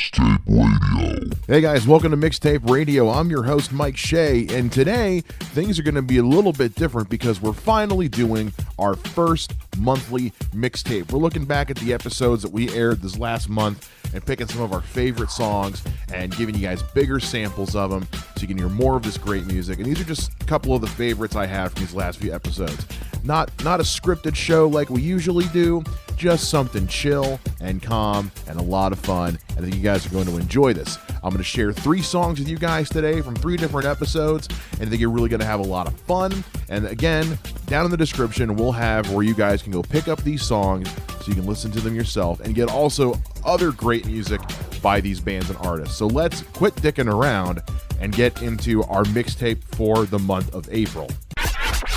Mixtape Radio. Hey guys, welcome to Mixtape Radio. I'm your host, Mike Shea, and today things are going to be a little bit different because we're finally doing our first monthly mixtape. We're looking back at the episodes that we aired this last month and picking some of our favorite songs and giving you guys bigger samples of them so you can hear more of this great music. And these are just a couple of the favorites I have from these last few episodes. Not a scripted show like we usually do, just something chill and calm and a lot of fun. I think you guys are going to enjoy this. I'm going to share 3 songs with you guys today from 3 different episodes, and I think you're really going to have a lot of fun. And again, down in the description, we'll have where you guys can go pick up these songs so you can listen to them yourself and get also other great music by these bands and artists. So let's quit dicking around and get into our mixtape for the month of April.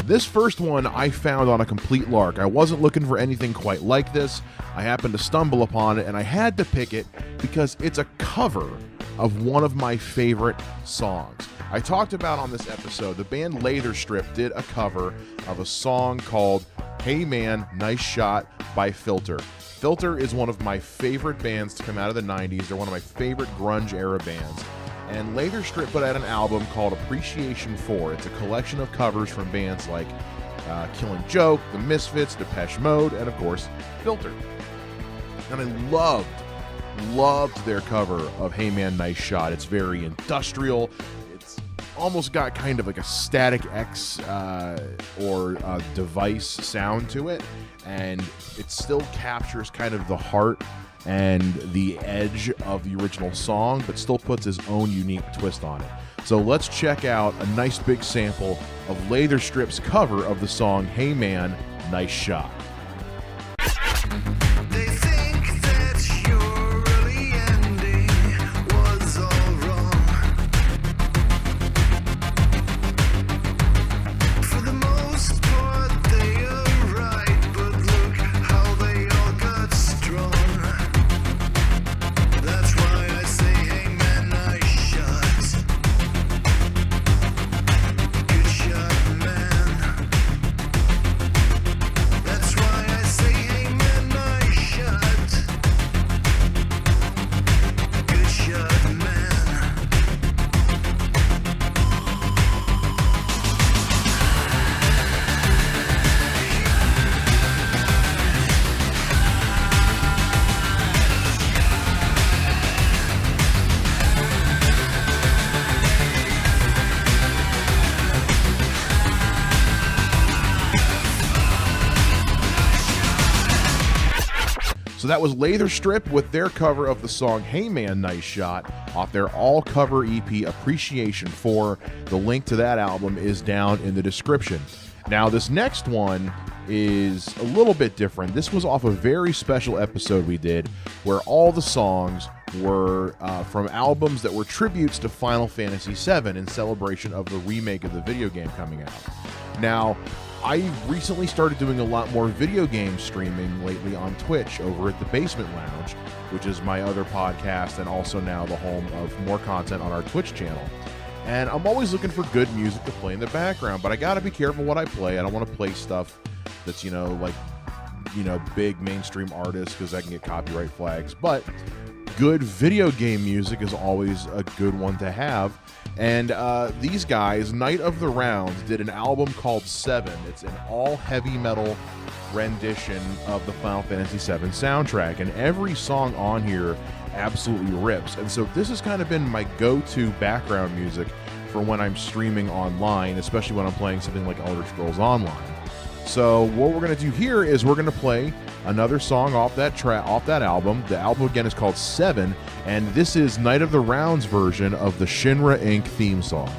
This first one I found on a complete lark. I wasn't looking for anything quite like this. I happened to stumble upon it, and I had to pick it because it's a cover of one of my favorite songs. I talked about on this episode, the band Latherstrip did a cover of a song called Hey Man, Nice Shot by Filter. Filter is one of my favorite bands to come out of the 90s. They're one of my favorite grunge era bands. And Latherstrip put out an album called Appreciation 4. It's a collection of covers from bands like Killing Joke, The Misfits, Depeche Mode, and of course, Filter. And I loved their cover of Hey Man, Nice Shot. It's very industrial. It's almost got kind of like a Static X or Device sound to it. And it still captures kind of the heart and the edge of the original song, but still puts his own unique twist on it. So let's check out a nice big sample of Latherstrip's cover of the song Hey Man, Nice Shot. So that was Latherstrip with their cover of the song Hey Man, Nice Shot off their all-cover EP Appreciation 4. The link to that album is down in the description. Now, this next one is a little bit different. This was off a very special episode we did where all the songs were from albums that were tributes to Final Fantasy VII in celebration of the remake of the video game coming out. Now, I recently started doing a lot more video game streaming lately on Twitch over at the Basement Lounge, which is my other podcast and also now the home of more content on our Twitch channel. And I'm always looking for good music to play in the background, but I gotta be careful what I play. I don't want to play stuff that's, big mainstream artists because I can get copyright flags. But good video game music is always a good one to have. And these guys, Night of the Rounds, did an album called 7. It's an all-heavy metal rendition of the Final Fantasy VII soundtrack. And every song on here absolutely rips. And so this has kind of been my go-to background music for when I'm streaming online, especially when I'm playing something like Elder Scrolls Online. So what we're going to do here is we're going to play another song off that album. The album again is called 7, and this is Night of the Rounds version of the Shinra Inc. theme song.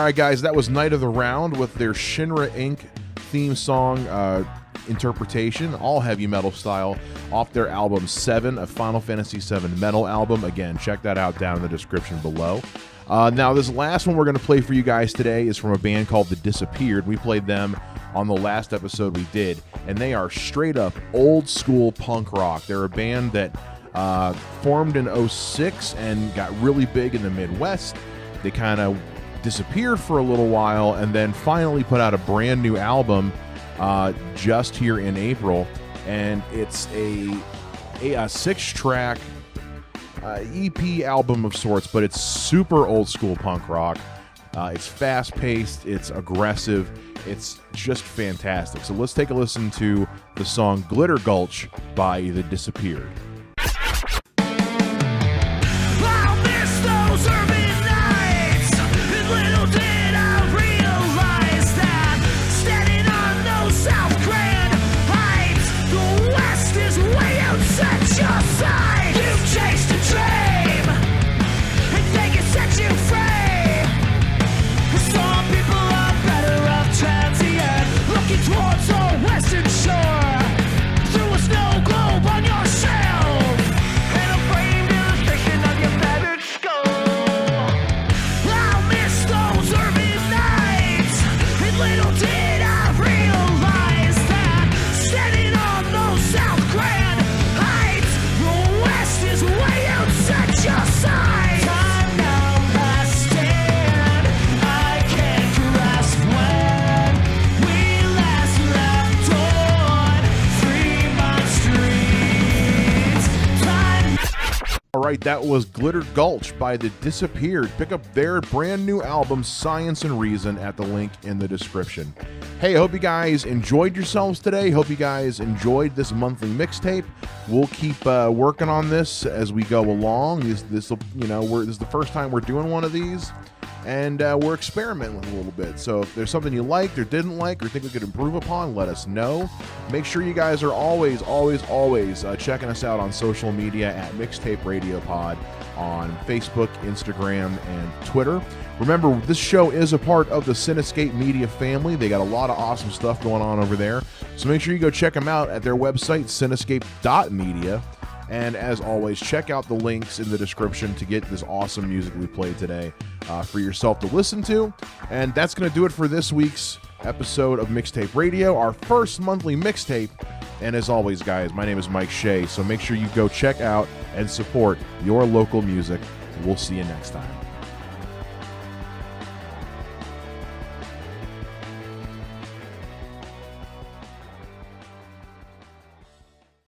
All right, guys, that was Night of the Round with their Shinra Inc. theme song interpretation, all heavy metal style, off their album 7, a Final Fantasy VII metal album. Again, check that out down in the description below. Now, this last one we're going to play for you guys today is from a band called The Disappeared. We played them on the last episode we did, and they are straight up old school punk rock. They're a band that formed in 06 and got really big in the Midwest. They kind of disappeared for a little while and then finally put out a brand new album just here in April, and it's a 6-track EP album of sorts, but it's super old school punk rock. It's fast paced, it's aggressive, it's just fantastic. So let's take a listen to the song Glitter Gulch by The Disappeared. Alright, that was Glitter Gulch by The Disappeared. Pick up their brand new album, Science and Reason, at the link in the description. Hey, I hope you guys enjoyed yourselves today. Hope you guys enjoyed this monthly mixtape. We'll keep working on this as we go along. This is the first time we're doing one of these, and we're experimenting with it a little bit. So if there's something you liked or didn't like or think we could improve upon, let us know. Make sure you guys are always checking us out on social media at Mixtape Radiopod on Facebook, Instagram, and Twitter. Remember, this show is a part of the Cinescape Media family. They got a lot of awesome stuff going on over there. So make sure you go check them out at their website, cinescape.media. And as always, check out the links in the description to get this awesome music we played today for yourself to listen to. And that's going to do it for this week's episode of Mixtape Radio, our first monthly mixtape. And as always, guys, my name is Mike Shea, so make sure you go check out and support your local music. We'll see you next time.